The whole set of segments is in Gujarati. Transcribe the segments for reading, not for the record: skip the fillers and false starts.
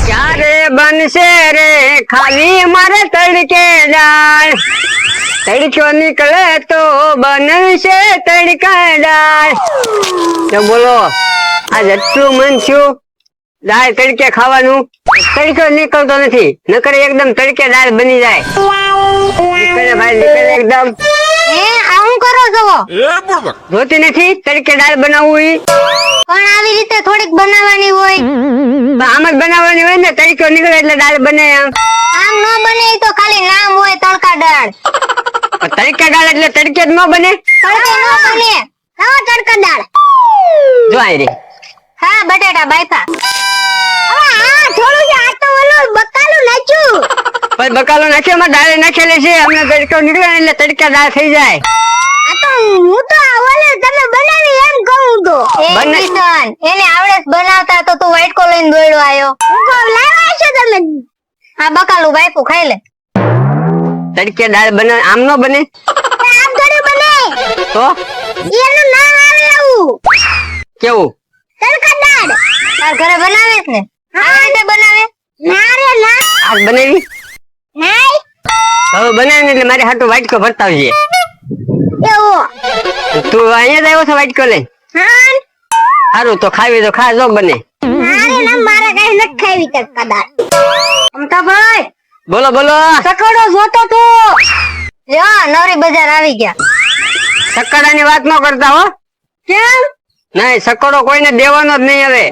ક્યારે બનશે રે ખાલી મારે તડકે જાય, તડકો નીકળે તો બનશે તડકા જાય. તો બોલો આજ એટલું મન થયું દાળ તડકે ખાવાનું, તડકો નીકળતો નથી, નકર એકદમ તડકે દાળ બની જાય. નીકળે ભાઈ નીકળે એકદમ. આવું કરો છો જોતી નથી તડકે દાળ બનાવવું ઈ? પણ આવી રીતે થોડીક બનાવવાની હોય. આમ જ બનાવવાની હોય ને, તડકો નીકળે એટલે દાળ બને. આમ ન બને ઈ તો ખાલી નામ હોય તડકા દાળ. તડકા દાળ એટલે તડકે જ ન બને? તડકે ન બને. હા તડકા દાળ. જો આઈ રે. હા બટેટા બાયફા. હવે આ થોડું છે, આ તો ઓલું બકાલું નાખ્યું. પણ બકાલો નાખ્યો એમાં દાળ નાખેલી છે, અમને તડકો નીકળે એટલે તડકા દાળ થઈ જાય. આ તો હું તો ઓલે તમે બનાવી એમ કહું તો. કિશન એને આવડે છે બનાવતા, તો તું વાટકો લઈને દોડ્યો આયો. હું કહું લાવ્યા છો તમે. આ બકાલું બાયફું ખાઈ લે. તડકે દાળ બને આમ નો બને? આમ થોડી બને. તો એનું નામ આવે એવું. કેવું? તડકા દાળ. તાર ઘરે બનાવે છે ને? આ રીતે બનાવે? ના રે ના. આજ બનાવી? નહીં. હવે બનાવીને એટલે મારી હાટુ વાટકો ભરતા આવજે. એવો. તું અહીંયા જ આવ્યો છો વાટકો લઈ? હા. સારું તો ખાવી તો ખા, જો બને. ના રે ના, મારે કઈ નથી ખાવી તડકા દાળ. અમતાભાઈ બોલો બોલો. સકડો જોતો તો. યા નવરી બજાર આવી ગયા. સકડાની વાત ન કરતા હો. કેમ? નહીં, સકડો કોઈને દેવાનો જ નહીં હવે.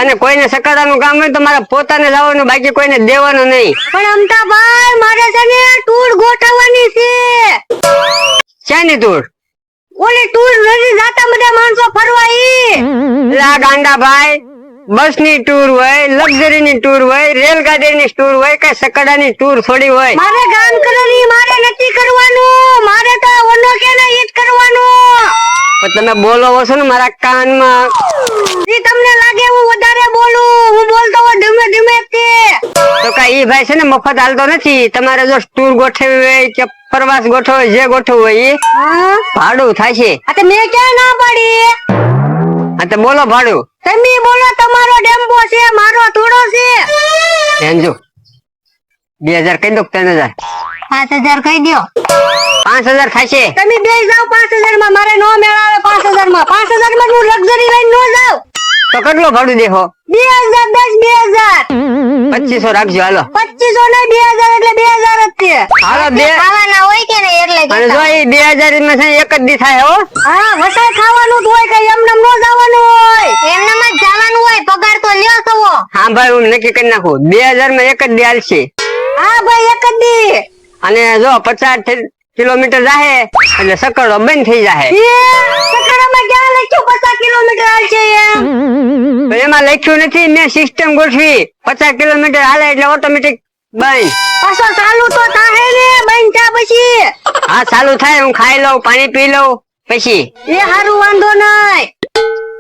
અને કોઈને સકડાનું કામ હોય તો મારે પોતાને લાવવાનું, બાકી કોઈને દેવાનું નહીં. પણ અમતાભાઈ મારે છે ને ટૂર ગોઠવવાની છે. શાની ટૂર? ઓલી ટૂર નથી જાતા બધા માણસો ફરવા ઈ. લા ગાંડા ભાઈ, બસ ની ટૂર હોય, લક્ઝરી ની ટૂર હોય, રેલગાડી ની ટૂર હોય, કઈ સકડાની ટૂર થોડી હોય. મારે ગામ કરવાની, મારે નથી કરવાનું. મારે તો ઓનો કે ને ઈ જ કરવાનું. પણ તમે બોલો છો ને મારા કાનમાં. ઈ તમને લાગે હું વધારે બોલું? હું બોલતો હોય ધીમે ધીમે તે. તો કઈ ઈ ભાઈ છે ને મફત હાલતો નથી. તમારે જો ટૂર ગોઠવી હોય કે પ્રવાસ ગોઠવો હોય, જે ગોઠવું હોય ઈ ભાડું થાય છે. આ તો મેં ક્યાં ના પાડી? હા તો બોલો ભાડું. તમે બોલો, તમારો ડેમ્બો છે, મારો થોડો છે. જો 2000 કહી દો, 3000. 5000 કહી દો. 5000 થશે. તમે બે જાવ 5000 માં, મારે નો મેળ આવે 5000 માં. 5000 માં હું લક્ઝરી લઈને નો જાવ. તો કેટલું ભાડું દેખો? 2000 2500 રાખજો હાલો. 2500 ને 2000 એટલે 2000 જ છે. હાલો બે ખાવાના હોય કે ને એટલે અને જો ઈ 2000 માં છે એક જ દી થાય હો. હા વસાય ખાવાનું જ હોય, કઈ એમને નો જવાનું હોય. એમને જ જવાનું હોય, પગાર તો લ્યો છો. હા ભાઈ હું નક્કી કરી નાખું, 2000 માં એક જ દી હાલશે. હા ભાઈ એક જ દી. અને જો 50 કિલોમીટર જાહે એટલે સકડો બંધ થઈ જાહે. સકડામાં ક્યાં લખ્યું 50 કિલોમીટર હાલશે એમ? તો એમાં લખ્યું નથી, મેં સિસ્ટમ ગોઠવી. 50 કિલોમીટર હાલે એટલે ઓટોમેટિક બંધ. પાછો ચાલુ તો થાય ને બંધ થયા પછી. હા ચાલુ થાય, હું ખાઈ લઉં, પાણી પી લઉં પછી. એ હારું વાંધો નહીં.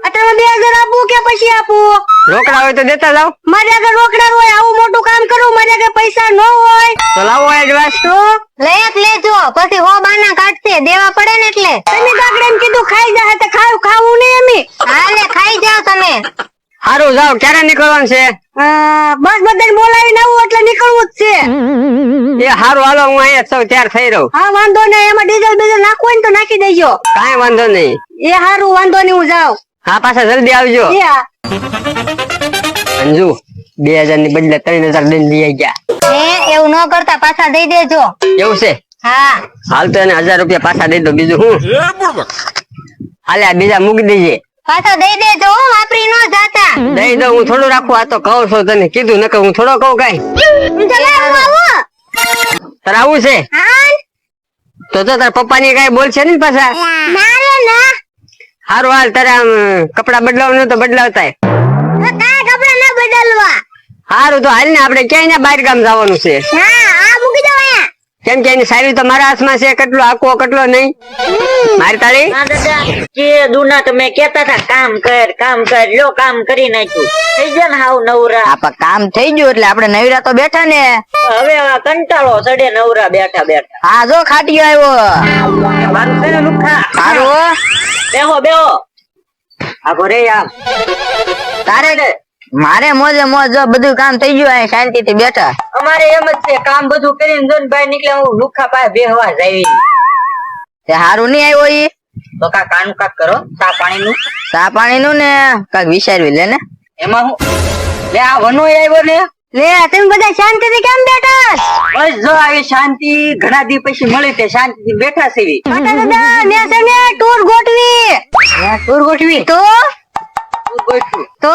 અત્યારે 2000 આપું કે પછી આપું? રોકડા હોય તો દેતા જાવ. મારે આગળ રોકડા હોય, આવું મોટું કામ કરું, મારે આગળ પૈસા ન હોય તો લાવો એડવાન્સ. તો લેજો, પછી હો બાના કાઢશે, દેવા પડે ને એટલે. તમે કાકડે એમ કીધું ખાઈ જાય તો ખાવું નહીં એમ. હાલે ખાઈ જાવ તમે. સારું જાવ, ક્યારે નીકળવાનું છે? બસ બધાને બોલાવીને આવું એટલે નીકળવું જ છે. એ સારું હાલો, હું અહીંયા સૌ તૈયાર થઈ રહું. હા વાંધો નહીં, એમાં ડીઝલ બીઝલ નાખવું હોય ને તો નાખી દેજો. કાંઈ વાંધો નહીં. એ હારું વાંધો નહીં, હું જાઉં. હા પાછા જલ્દી આવજો. અંજુ 2000 ની બદલે 3000 દઈને લઈ ગયા. એવું ન કરતા પાછા દઈ દેજો. એવું છે? હા હાલ તો એને 1000 રૂપિયા પાછા દઈ દો, બીજું હું. હાલે આ બીજા મૂકી દેજે. પાછા દઈ દેજો, વાપરી ન જાતા. દઈ દો, હું થોડું રાખું. આ તો કહું છું તને, કીધું નકર હું થોડો કહું કઈ. તારે આવું છે? તો તારા પપ્પા ની કઈ બોલ છે ને પાછા? હારું હાલ, તારે આમ કપડા બદલાવવાનું તો બદલાવતા. હારું તો હાલ ને, આપડે ક્યાંય બહાર ગામ જવાનું છે. કેમ કે એની સારી તો મારા હાથમાં છે, કેટલો આખો કેટલો નહીં. મારી તાળી કે દુના તમે કેતા હતા કામ કર લ્યો, કામ કરી નાખ્યું. થઈ ગયા ને હાવ નવરા. આપા કામ થઈ ગયું એટલે આપણે નવરા તો બેઠા ને. હવે આ કંટાળો સડે નવરા બેઠા બેઠા. હા જો ખાટીયો આવ્યો. સારું સારું બેહો બેહો. આખો રે આમ તારે મારે મોજે મોજ જો બધું કામ થઈ ગયું અહીં શાંતિ થી બેઠા. અમારે એમ જ છે, કામ બધું કરીને જો ને બહાર નીકળે હું લુખા પાસે બેહવા જાવી. તે હારું નહીં આવ્યો ઈ તો કાનું કાક કરો ચા પાણી નું. ચા પાણી નું ને કાક વિચારવી લે ને. એમાં હું લે આ વનો આવ્યો ને. લે તમે બધા શાંતિથી કેમ બેઠા? બસ જો આવી શાંતિ ઘણા દી પછી મળી તે શાંતિ થી બેઠા છે. મોટા દાદા મેં છે ને ટૂર ગોઠવી. ટૂર ગોઠવી તો તો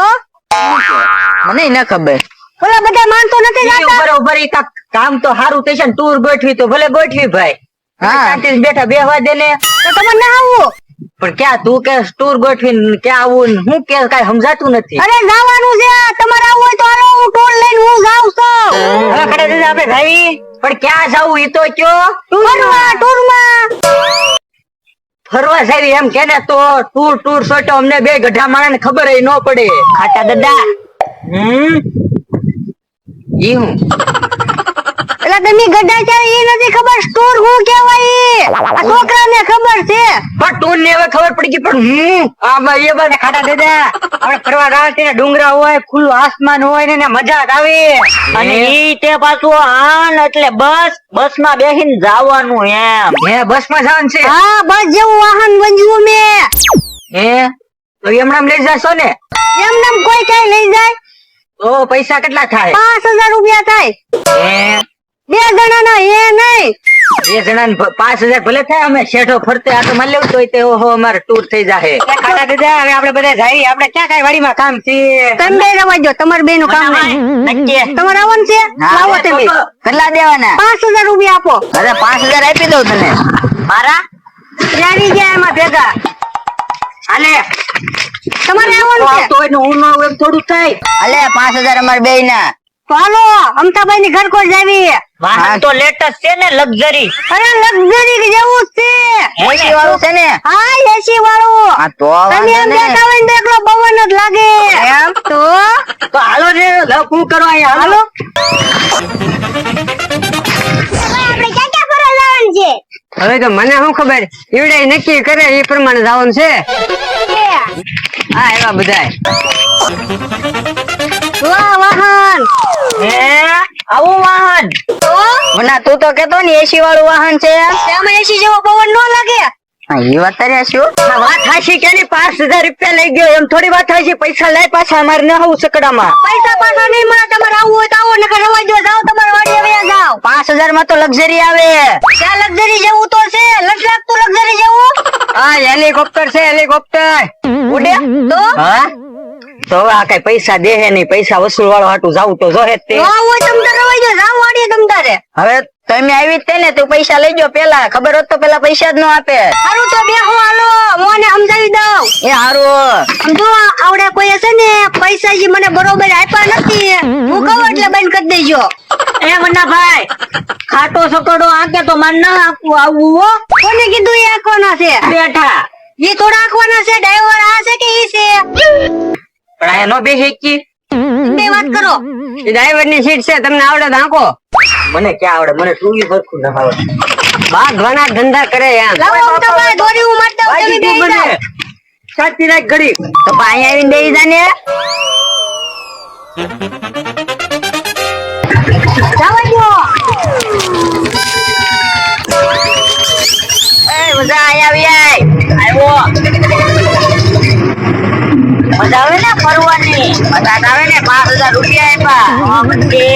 મને ન ખબર. ઓલા બધા માનતો નથી જાતા. બરોબર ઈ કાક કામ તો સારું થશે ને ટૂર ગોઠવી તો ભલે ગોઠવી ભાઈ. હા. શાંતિ થી બેઠા બેહવા દે ને. તો તમને ના આવું. પણ ક્યાં તું કે ટૂર ગોઠવી ક્યાં આવું ને હું કે કઈ સમજાતું નથી. અરે જવાનું છે, તમારે આવું હોય તો હાલો, હું ટૂર લઈને હું જાઉં છું. હવે ખડે દીધા આપણે ભાઈ પણ ક્યાં જાવું ઈ તો કયો. ટૂરમાં ફરવા જાવી એમ કે ને તો ટૂર સોટો અમને બે ગઢા માણસ ને ખબર ય ન પડે. ખાટા દાદા ઈ હું એટલે તમે ગઢા છે એ નથી ખબર ટૂર હું કહેવાય. આ છોકરાને ખબર છે. પણ ટૂર ને હવે ખબર પડી ગઈ પણ હું આ ભાઈ એ બાને ખાટા દાદા આપણે ફરવા રાતે ને ડુંગરા હોય ખુલ્લું આસમાન હોય ને મજા જ આવે. અને ઈ તે પાછું આન એટલે બસ માં બેહીને જવાનું એમ. હે બસ માં જવાનું છે. હા બસ જેવું વાહન બંજવું મેં. હે તો એમણામ લઈ જાશો ને. એમને કોઈ કઈ લઈ જાય તો પૈસા કેટલા થાય? 5000 રૂપિયા થાય. હે બે જણાના એ નહીં. બે જણા 5000 ભલે થાય. અમે શેઠો ફરતે આટો મારી લેવું તોય તે ઓહો અમારે ટૂર થઈ જાહે. ખાટા દાદા હવે આપણે બધા જઈએ. આપણે ક્યાં કઈ વાડીમાં કામ છે. તમે બે રવા જો, તમારે બે નું કામ નહીં. નક્કી. તમારે આવવાનું છે? લાવો તમે. કેટલા દેવાના? 5000 રૂપિયા આપો. અરે 5000 આપી દઉં તને. મારા આવી ગયા એમાં ભેગા. હાલે તમારે આવવાનું છે? તો એનું હું ન આવું એમ થોડું થાય. અલે 5000 અમાર બેય ના. તો હાલો અમતાભાઈ ની ઘર કોઈ જાવી. વાહન તો લેટેસ્ટ છે ને લક્ઝરી. અરે લક્ઝરી જેવું જ છે. એસી વાળું છે ને? હા એસી વાળું. હા તો તમે એમ બેઠા હોય ને એકલો પવન જ લાગે. એમ? તો હાલો રે હું કરો અહીંયા હાલો. આપણે ક્યાં ક્યાં ફરવા જવાનું છે? હવે તો મને શું ખબર, ઈવડે નક્કી કરે એ પ્રમાણે જવાનું છે. હા એવા બધાય. વાહ વાહન. હે આવું વાહન. મના તું તો કેતો ને એસી વાળું વાહન છે. એમાં એસી જેવો પવન ન લાગે. હા એ વાત તારી શું? આ વાત હાશી કે ની 5000 રૂપિયા લઈ ગયો એમ થોડી વાત હાશી. પૈસા લઈ પાછા અમારે ન આવું સકડામાં. પૈસા પાછા નહીં મળે. તમારે આવું હોય તો આવો, નકર રવા દો. જાઓ તમારે વાડીએ વયા જાઓ. 5000 માં તો લક્ઝરી આવે. ત્યાં લક્ઝરી જેવું તો છે. લાગતું લક્ઝરી જેવું. હા હેલિકોપ્ટર છે, હેલિકોપ્ટર ઉડે તો હા તો હવે આ કઈ પૈસા દેહે નહીં. પૈસા વસૂલ વાળો હાટું જાવું તો જોહે જ તે. ન આવું હોય તમ તારે રવા દો. જાઓ વાડીએ તમ તારે. હવે તમે આવી જ તે ને તું પૈસા લઈ ગયો પેલા. ખબર હોત તો પેલા પૈસા જ ન આપે. હારું તો બેહો હાલો. મોને સમજાવી દઉં. એ હારું. સમજો આવડે કોઈ છે ને પૈસા જે મને બરોબર આપ્યા નથી. હું કહું એટલે બંધ કરી દેજો. એ મન્નાભાઈ ખાટો સકડો આકે તો માન ના આપવું આવવું હો. કોને કીધું એ આંખવાના છે? બેઠા એ થોડા આંખવાના છે. ડ્રાઈવર આ છે કે ઈ છે? પણ આ નો બેહી કી. બે વાત કરો. ડ્રાઈવર ની સીટ છે, તમને આવડે તો આંકો. મને ક્યાં આવડે. મને ટુવી ભરખું ના આવડે. ઘણા ધંધા કરે એમ. લાવો અમતાભાઈ દોરી હું મારતા હું. તમે બેહી જાઓ. સાચી રાખ ઘડી. તો પા અહીંયા આવીને બેસી જા ને. જાવા દો. એ મજા અહીંયા આવી આય. આવ્યો. મજા આવે ને ફરવાની. મજા તો આવે ને. 5000 રૂપિયા આપ્યા. પછી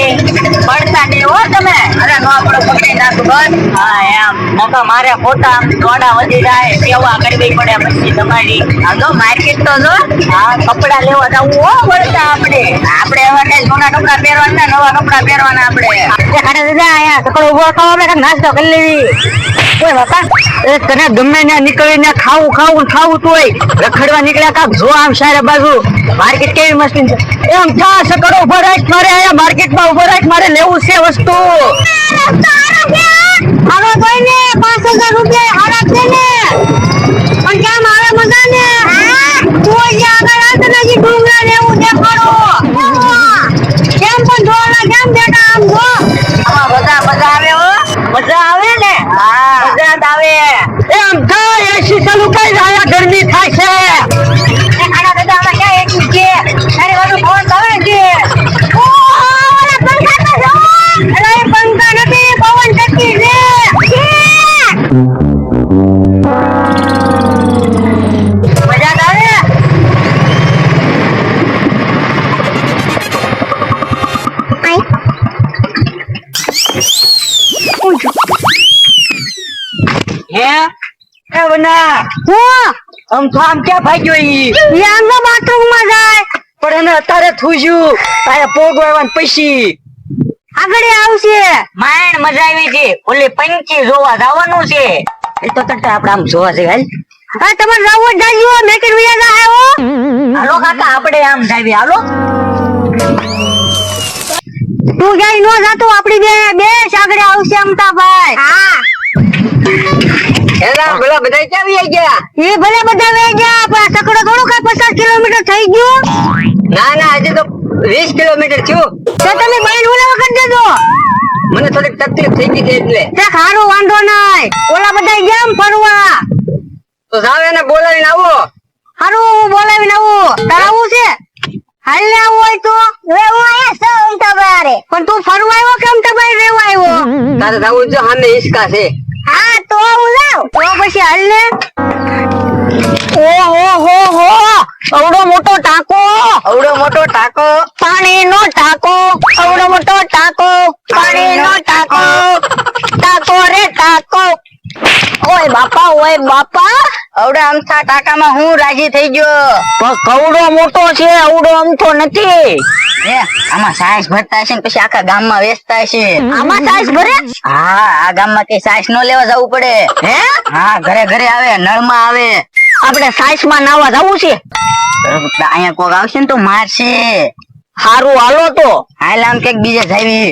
પડતા નહીં હો તમે. અરે નો આપણો પકડી નાખું બસ. હા એમ નકા મારે ખોટા આમ દોડા વધી જાય સેવા કરવી પડે પછી તમારી. આ જો માર્કેટ તો જો. હા કપડા લેવા જવું હો વળતા આપણે. આપણે હવે કઈ જૂના કપડા પહેરવાના, નવા કપડા પહેરવાના આપણે. ખાટે દાદા અહીંયા સકડો ઉભો થવા આપણે કાંઈક નાસ્તો કરી લેવી. કોઈ બાપા એ તને ગમે ને નીકળીને ખાવું તોય રખડવા નીકળ્યા કાક જો આમ સારે બાજુ માર્કેટ કેવી મસ્તી છે. એમ થા સકડો ઉભો રાખ મારે અહીંયા માર્કેટમાં ઉભો રાખ મારે લેવું છે વસ્તુ. હાલો તોય ને 5000 રૂપિયા હારા છે ને. પણ કેમ આવે મજા ને? તું જે આગળ આવતો ને જે ડુંગરા ને એવું દેખાડો. કેમ પણ જોવાના કેમ બેઠા આમ જો. આમાં મજા આવે હો. મજા આવે ને. હા. મજા જ આવે. એમ થાય એસી ચાલુ કઈ રહ્યા ગરમી થાય છે. એ ખાડા આમ તો આમ ક્યાં ભાગ્યો ઈ ઈ આમ તો બાથરૂમ માં જાય. પણ એને અત્યારે થૂજ્યું આયા પોગવાન પછી આગળ આવશે. માણ મજા આવી છે ઓલી પંચી જોવા જવાનું છે એ તો તટ આપણે આમ જોવા જઈએ હાલ હા તમારે જવું જ જાજો મેકર વિયા જા આવો. હાલો કાકા આપણે આમ જાવી હાલો તું ક્યાંય નો જાતો આપડી બે આગળ આવશે અમતાભાઈ. હા એલા ભલા બધા ક્યાં આવી ગયા? એ ભલે બધા આવી ગયા પણ આ સકડો થોડું કઈ 50 કિલોમીટર થઈ ગયું. ના ના હજી તો 20 કિલોમીટર થયું. તો તમે બાઈન ઓલા કરી દેજો. મને થોડીક તકલીફ થઈ ગઈ એટલે તે ખારું વાંધો નહીં. ઓલા બધા ગયા ફરવા તો જાવ એને બોલાવીને આવો. હારું હું બોલાવીને આવું. તારે આવું છે? હાલ ને આવું હોય તો હવે હું આયા છું અમતાભાઈ. પણ તું ફરવા આવ્યો કે અમતાભાઈ રહેવા આવ્યો? તારે જાવું જો સામે હિસકા છે. હા તો હું જાઉં. તો પછી હાલ ને. ઓહો અવડો મોટો ટાંકો. અવડો મોટો ટાંકો પાણીનો ટાંકો. અવડો મોટો ટાંકો. પાણીનો ટાંકો. ટાંકો રે ટાંકો. ઓય બાપા અવડે અમથા ટાંકામાં હું રાજી થઈ ગયો પણ કવડો મોટો છે અવડો અમથો નથી. હે આમાં સાઈસ ભરતા હશે ને પછી આખા ગામમાં વેચતા હશે આમાં સાઈઝ ભરે? હા આ ગામમાં કઈ સાઈસ નો લેવા જવું પડે હે હા ઘરે ઘરે આવે નળમાં આવે આપણે સાઈઝ માં નાવા જવું છે. અહીંયા કોક આવશે ને તો મારશે હારું હાલો તો. હાલ આમ કઈક બીજે જાવી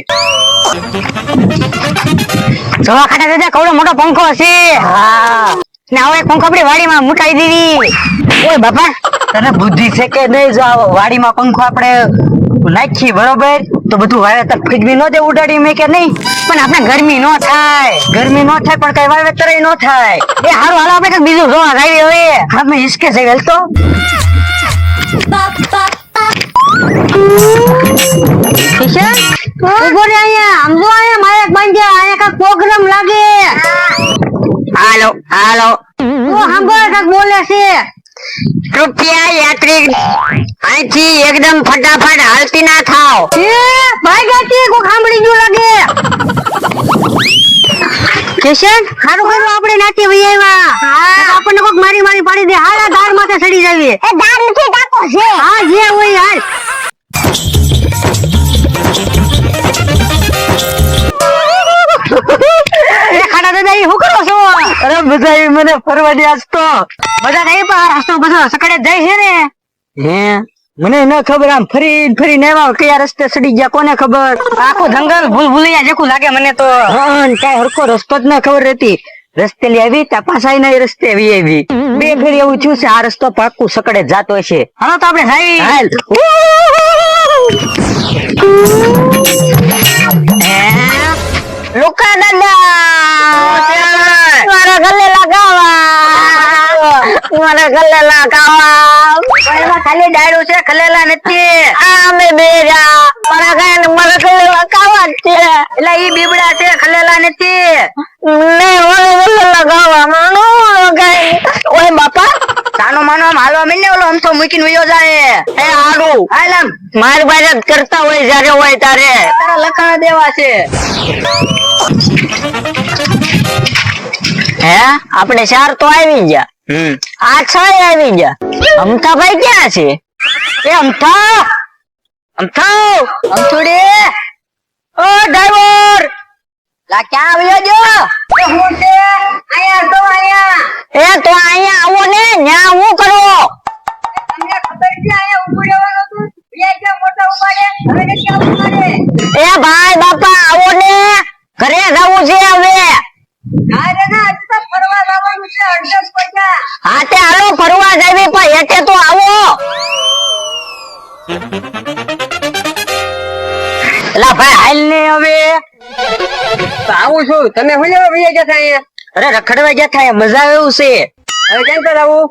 જોવા ખાતા દાદા કવડો મોટો પંખો છે. હા ને હવે એક પંખો આપણી વાડીમાં મુકાઈ દેવી. ઓય બાપા તને બુદ્ધિ છે કે નહીં જો આ વાડીમાં પંખો આપણે નાખી બરોબર તો બધું વાવેતર ફીજવી નો દે ઉડાડી મેં કે નહીં પણ આપણે ગરમી નો થાય. ગરમી નો થાય પણ કઈ વાવેતર નો થાય એ હારું હાલો આપણે કંઈક બીજું જોવા જાવી હવે. અમે હિસકે છે વેલ તો કિશન ઉભો રે અહીંયા. આમ જો અહીંયા માયક બાંધ્યા. અહીંયા કાંઈક પ્રોગ્રામ લાગે. હાલો હાલો ઓ સાંભળ કાંઈક બોલે છે. કૃપયા યાત્રી અહીંથી એકદમ ફટાફટ હાલતી ના થાવ. એ ભાગ્યાથી કોઈ સાંભળી ગયું લાગે. કિશન હારું કર્યું આપણે નાચી વહી આવ્યા. આપણને કોક મારી મારી પાડી દે. હાલ આ ધાર માથે ચડી જાવી. એ દાર નથી ટાંકો છે. હા જે હોય હાલ. એ ખાડા દાદા એ શું કરો છો? અરે બધા મને ફરવા દે આજ તો બધા નહીં પણ આ રસ્તો બધો સકડે જ જાય છે ને. હે મને ન ખબર આમ ફરી ફરીને આવ્યા કયા રસ્તે સડી ગયા કોને ખબર આખું જંગલ ભૂલભુલૈયા જેવું લાગે મને તો. હા કઈ હરખો રસ્તો જ ના ખબર રહેતી રસ્તે લઈ આવી ત્યાં પાછા ના રસ્તે આવી આવી બે ફેરી એવું થયું છે આ રસ્તો પાક્કું સકડે જાતો હશે હાલો તો આપણે જઈએ. હાલ લુકા દાદા મારા ગલે લગાવા. મારા ગલે લગાવા. એમાં ખાલી ડાળું છે ખલેલા નથી આમે બેરા મારા ગલે લગાવા છે. એટલે ઈ બીબડા છે ખલેલા નથી ને ઓલે લગાવા માનો લગાય. ઓય બાપા સાનો માનો આમ હાલવા મિલે ઓલો આમ તો મૂકીને વયો જાય એ હારું હાલ આમ મારી પાસે કરતા હોય જ્યારે હોય તારે. તારા લખાણ દેવા છે હે આપણે ચાર તો આવી ગયા. આ છ આવી ગયા. અમથાભાઈ ક્યાં છે? એ અમથા અમથુડી ઓ ડ્રાઈવર લા ક્યાં આવ્યો જો એ હું છે આયા તો આયા એ તો અહીંયા આવો ને ન્યા હું કરો. તમને ખબર છે આયા ઉભું રહેવાનું હતું યા કે મોટા ઉપાડે હવે નથી આવું કરે એ ભાઈ બાપા આવો ને ઘરે જવું છે હવે. અરે ના આજ તો ફરવા જવાનું છે અડધસ પૈસા હા તે હાલો ફરવા જાવી પણ હેઠે તો આવો. એલા ભાઈ હાલ ને હવે તો આવું છું. તમે હું લેવા ભૈયા ગયા અહીંયા? અરે રખડવા ગયા થાય મજા આવે એવું છે હવે કેમ પર આવું?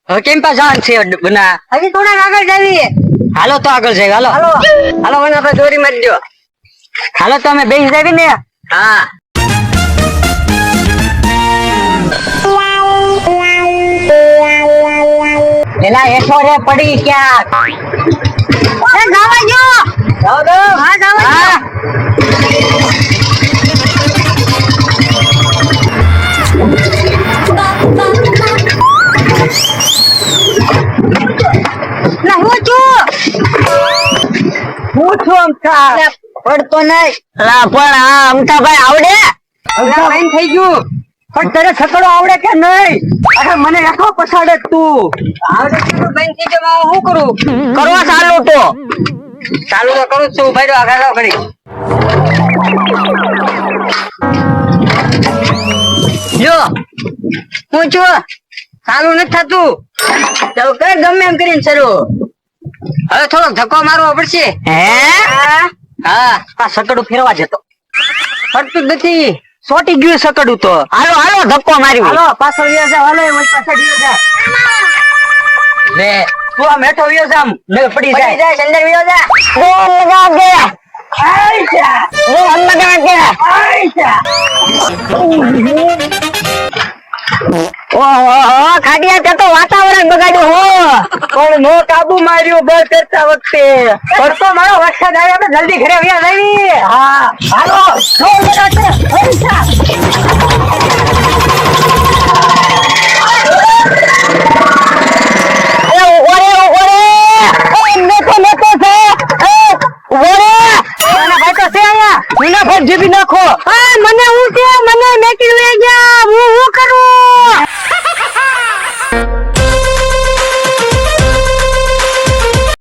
હવે કેમ પા જવાનું છે બના હજી થોડાક આગળ જાવી. હાલો તો આગળ જાય હાલો હાલો હાલો મને આપણે દોરી મારી દો. હાલો તો અમે બેસી જાવી ને હા એલા હેઠો રે પડી ક્યાંક એ ગાવા જો. જાઓ તો હા ગાવા જો. હા હું છું અમથા. પડતો નહીં. અલા પણ આ અમથાભાઈ આવડે? અલા, બંધ થઈ ગયું. પણ તને સકડો આવડે કે નહીં? અરે મને એકલો પછાડે જ તું. આવડે છે તો બંધ થઈ ગયું. હવે હું કરું? કરવા ચાલુ તો. ચાલુ તો કરું જ છું. ઉભા રહ્યો, આગળ જાઓ ઘડી. જો હું છું. ચાલુ નથી થતું. તો કર ગમે એમ કરીને શરૂ. હવે થોડોક ધક્કો મારવો પડશે. હે? હા, આ સકડું ફેરવા જતો. ફરતું જ નથી. સોટી ગયું સકડું તો. હાલો હાલો ધક્કો માર્યો. હાલો, પાછળ વ્યો જા. હાલો, એમ જ પાછળ વ્યો જા. લે તું આમ હેઠો વ્યો જા, આમ મેળ પડી પડી જાય. જાય અંદર વિયો જા. ઓહો ખાડિયા તે તો વાતાવરણ બગાડ્યું હો. પણ નો કાબુ માર્યો બસ કરતા વખતે. પડતો મારો વરસાદ આવે, આપણે જલ્દી ઘરે વ્યા જઈએ. હા હાલો.